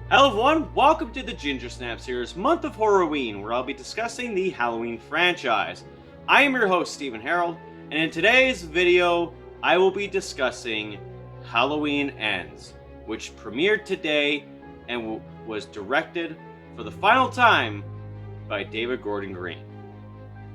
Hello everyone, welcome to the Ginger Snap series month of Horror-WEEN, where I'll be discussing the Halloween franchise. I am your host, Stephen Harold, and in today's video, I will be discussing Halloween Ends, which premiered today and was directed for the final time by David Gordon Green.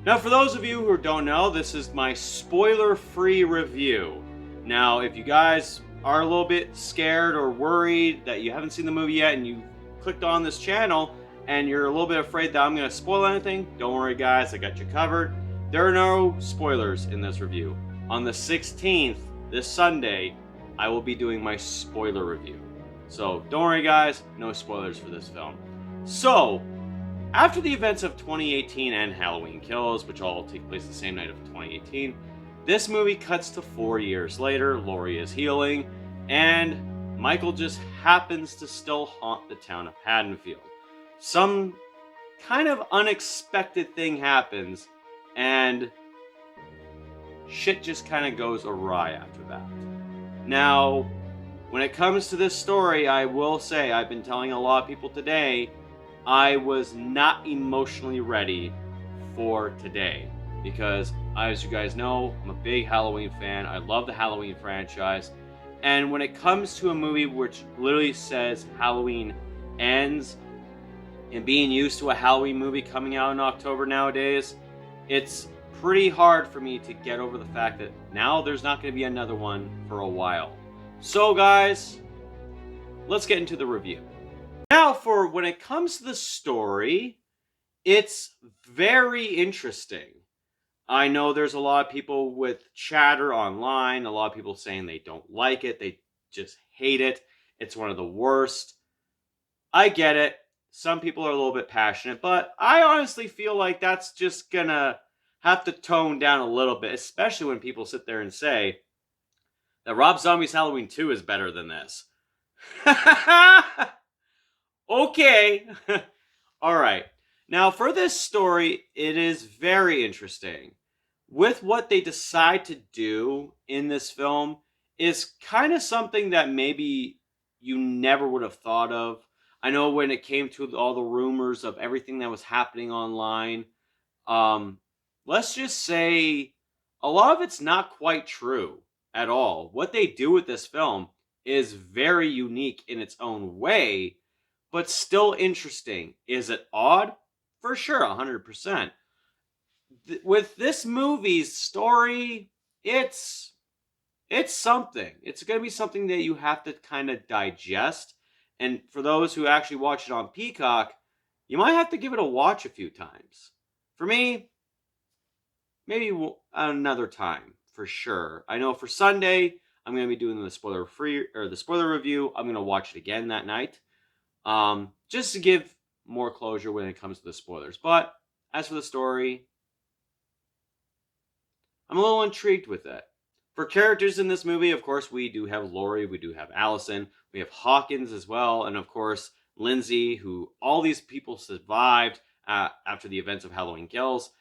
Now, for those of you who don't know, this is my spoiler-free review. Now, if you guys are a little bit scared or worried that you haven't seen the movie yet and you clicked on this channel and you're a little bit afraid that I'm going to spoil anything, don't worry guys, I got you covered. There are no spoilers in this review. On the 16th, this Sunday, I will be doing my spoiler review. So don't worry guys, no spoilers for this film. So, after the events of 2018 and Halloween Kills, which all take place the same night of 2018, this movie cuts to 4 years later. Laurie is healing, and Michael just happens to still haunt the town of Haddonfield. Some kind of unexpected thing happens, and shit just kind of goes awry after that. Now, when it comes to this story, I will say, I've been telling a lot of people today, I was not emotionally ready for today. Because, as you guys know, I'm a big Halloween fan. I love the Halloween franchise. And when it comes to a movie which literally says Halloween ends, and being used to a Halloween movie coming out in October nowadays, it's pretty hard for me to get over the fact that now there's not going to be another one for a while. So guys, let's get into the review. Now, for when it comes to the story, it's very interesting. I know there's a lot of people with chatter online, a lot of people saying they don't like it, they just hate it, it's one of the worst. I get it, some people are a little bit passionate, but I honestly feel like that's just gonna have to tone down a little bit, especially when people sit there and say that Rob Zombie's Halloween 2 is better than this. Okay. Alright. Now, for this story, it is very interesting. With what they decide to do in this film is kind of something that maybe you never would have thought of. I know when it came to all the rumors of everything that was happening online, let's just say a lot of it's not quite true at all. What they do with this film is very unique in its own way, but still interesting. Is it odd? For sure, 100%. With this movie's story, it's something. It's going to be something that you have to kind of digest. And for those who actually watch it on Peacock, you might have to give it a watch a few times. For me, maybe another time, for sure. I know for Sunday, I'm going to be doing the spoiler review. I'm going to watch it again that night. Just to give more closure when it comes to the spoilers. But as for the story, I'm a little intrigued with it. For characters in this movie, of course, we do have Laurie, we do have Allison, we have Hawkins as well, and of course, Lindsay, who all these people survived after the events of Halloween Kills.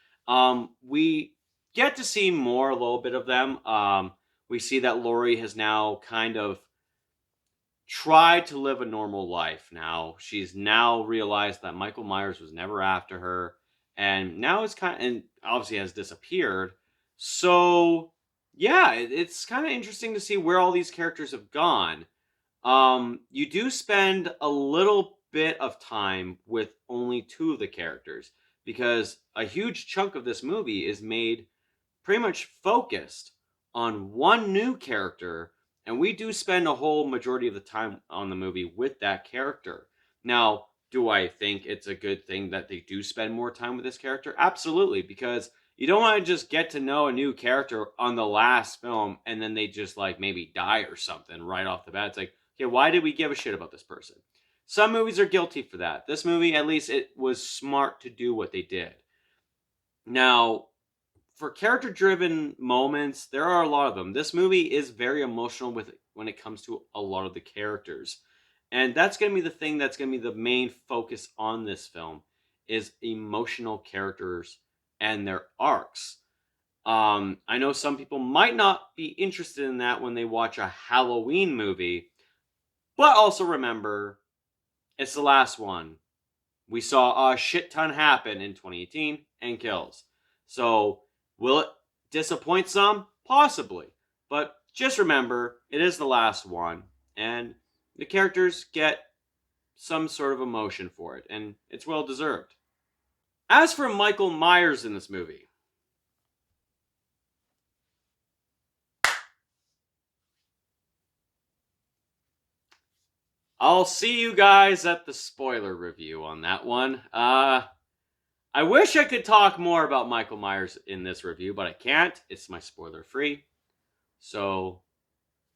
We get to see a little bit of them. We see that Laurie has now kind of tried to live a normal life now. She's now realized that Michael Myers was never after her, and now and obviously has disappeared. So, yeah, it's kind of interesting to see where all these characters have gone. You do spend a little bit of time with only 2 of the characters, because a huge chunk of this movie is made pretty much focused on one new character, and we do spend a whole majority of the time on the movie with that character. Now, do I think it's a good thing that they do spend more time with this character? Absolutely, because you don't want to just get to know a new character on the last film and then they just like maybe die or something right off the bat. It's like, okay, why did we give a shit about this person? Some movies are guilty for that. This movie, at least, it was smart to do what they did. Now, for character-driven moments, there are a lot of them. This movie is very emotional when it comes to a lot of the characters. And that's going to be the thing that's going to be the main focus on this film, is emotional characters and their arcs. I know some people might not be interested in that when they watch a Halloween movie, but also remember, It's the last one. We saw a shit ton happen in 2018 and kills. So, will it disappoint some? Possibly. But just remember, it is the last one, and the characters get some sort of emotion for it, and it's well deserved. As for Michael Myers in this movie, I'll see you guys at the spoiler review on that one. I wish I could talk more about Michael Myers in this review, but I can't. It's my spoiler free. So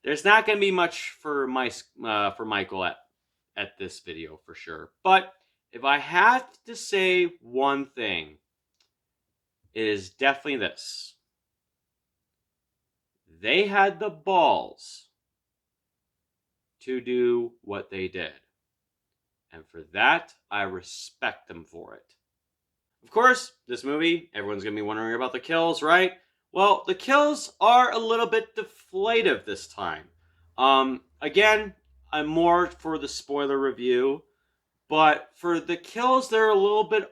there's not going to be much for Michael at this video for sure. But if I had to say one thing, it is definitely this. They had the balls to do what they did. And for that, I respect them for it. Of course, this movie, everyone's going to be wondering about the kills, right? Well, the kills are a little bit deflative this time. Again, I'm more for the spoiler review, but for the kills, they're a little bit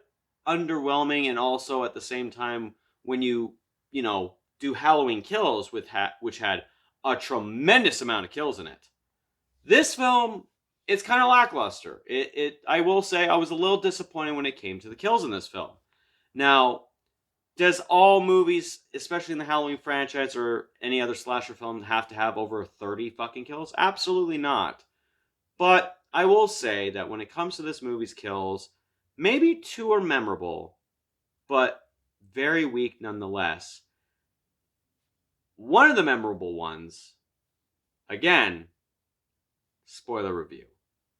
underwhelming, and also at the same time, when you do Halloween Kills, which had a tremendous amount of kills in it. This film, it's kind of lackluster. I will say I was a little disappointed when it came to the kills in this film. Now, does all movies, especially in the Halloween franchise or any other slasher film, have to have over 30 fucking kills? Absolutely not. But I will say that when it comes to this movie's kills, maybe 2 are memorable, but very weak nonetheless. One of the memorable ones, again, spoiler review.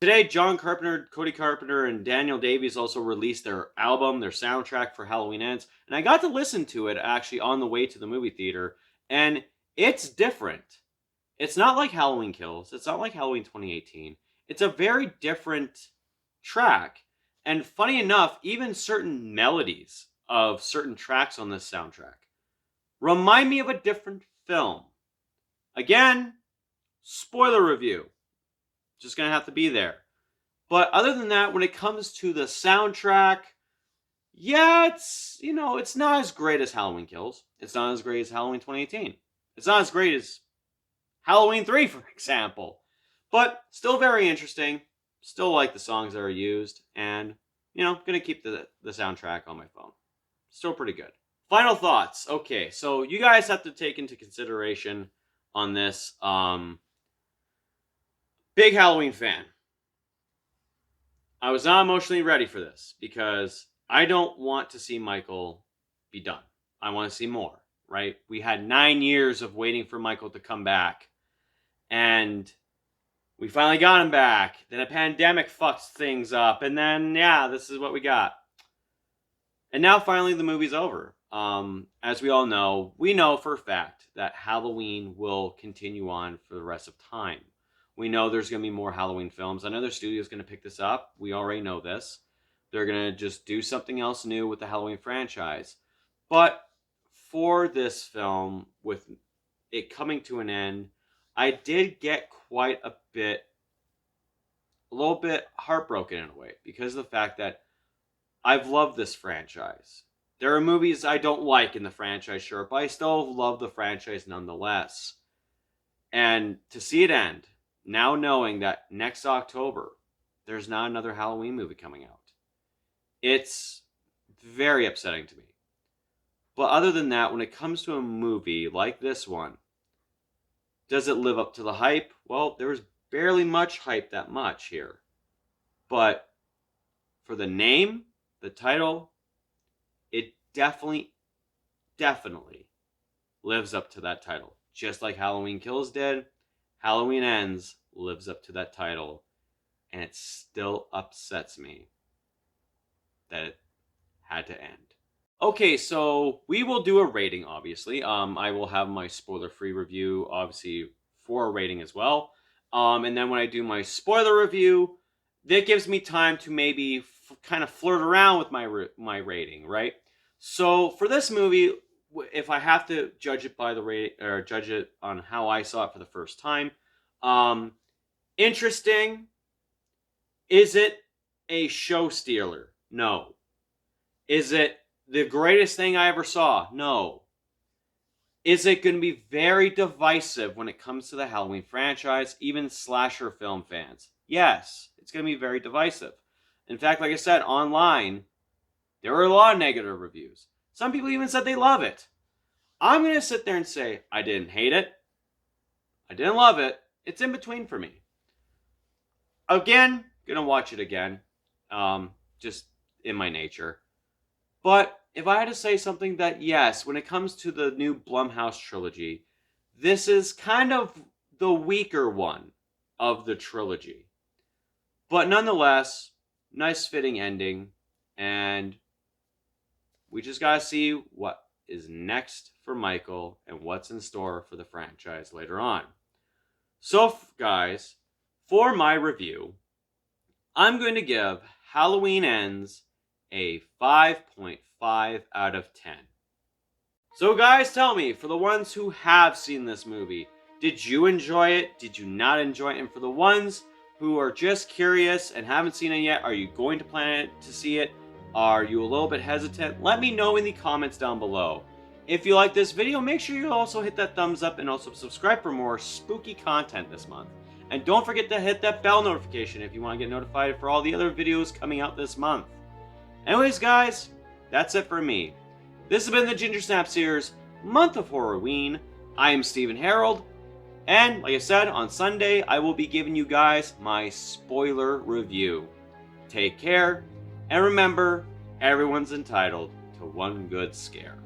Today, John Carpenter, Cody Carpenter, and Daniel Davies also released their album, their soundtrack for Halloween Ends, and I got to listen to it actually on the way to the movie theater, and it's different. It's not like Halloween Kills. It's not like Halloween 2018. It's a very different track, and funny enough, even certain melodies of certain tracks on this soundtrack remind me of a different film. Again, spoiler review. Just gonna have to be there. But other than that, when it comes to the soundtrack, yeah, it's not as great as Halloween Kills. It's not as great as Halloween 2018. It's not as great as Halloween 3, for example. But still very interesting. Still like the songs that are used. And, gonna keep the soundtrack on my phone. Still pretty good. Final thoughts. Okay, so you guys have to take into consideration on this. Big Halloween fan. I was not emotionally ready for this because I don't want to see Michael be done. I want to see more, right? We had 9 years of waiting for Michael to come back, and we finally got him back. Then a pandemic fucks things up, and then, this is what we got. And now finally the movie's over. As we all know, we know for a fact that Halloween will continue on for the rest of time. We know there's going to be more Halloween films. Another studio is going to pick this up. We already know this. They're going to just do something else new with the Halloween franchise. But for this film, with it coming to an end, I did get quite a little bit heartbroken in a way because of the fact that I've loved this franchise. There are movies I don't like in the franchise, sure, but I still love the franchise nonetheless. And to see it end, now knowing that next October, there's not another Halloween movie coming out, it's very upsetting to me. But other than that, when it comes to a movie like this one, does it live up to the hype? Well, there was barely much hype that much here. But for the name, the title, it definitely lives up to that title. Just like Halloween Kills did, Halloween Ends lives up to that title. And it still upsets me that it had to end. Okay, so we will do a rating, obviously. I will have my spoiler-free review, obviously, for a rating as well. And then when I do my spoiler review, that gives me time to maybe kind of flirt around with my rating, right? So for this movie, if I have to judge it by the rate, or judge it on how I saw it for the first time, interesting, Is it a show stealer? No. Is it the greatest thing I ever saw? No. Is it going to be very divisive when it comes to the Halloween franchise, even slasher film fans? Yes, it's going to be very divisive. In fact, like I said, online, there were a lot of negative reviews. Some people even said they love it. I'm going to sit there and say, I didn't hate it. I didn't love it. It's in between for me. Again, going to watch it again. Just in my nature. But if I had to say something that, yes, when it comes to the new Blumhouse trilogy, this is kind of the weaker one of the trilogy. But nonetheless, nice fitting ending. And we just gotta see what is next for Michael and what's in store for the franchise later on. So, guys, for my review, I'm going to give Halloween Ends a 5.5 out of 10. So guys, tell me, for the ones who have seen this movie, did you enjoy it? Did you not enjoy it? And for the ones who are just curious and haven't seen it yet, are you going to plan to see it? Are you a little bit hesitant? Let me know in the comments down below. If you like this video, make sure you also hit that thumbs up and also subscribe for more spooky content this month. And don't forget to hit that bell notification if you want to get notified for all the other videos coming out this month. Anyways, guys, that's it for me. This has been the Ginger Snap Series Month of Horror-WEEN. I am Stephen Harold, and like I said, on Sunday, I will be giving you guys my spoiler review. Take care, and remember, everyone's entitled to one good scare.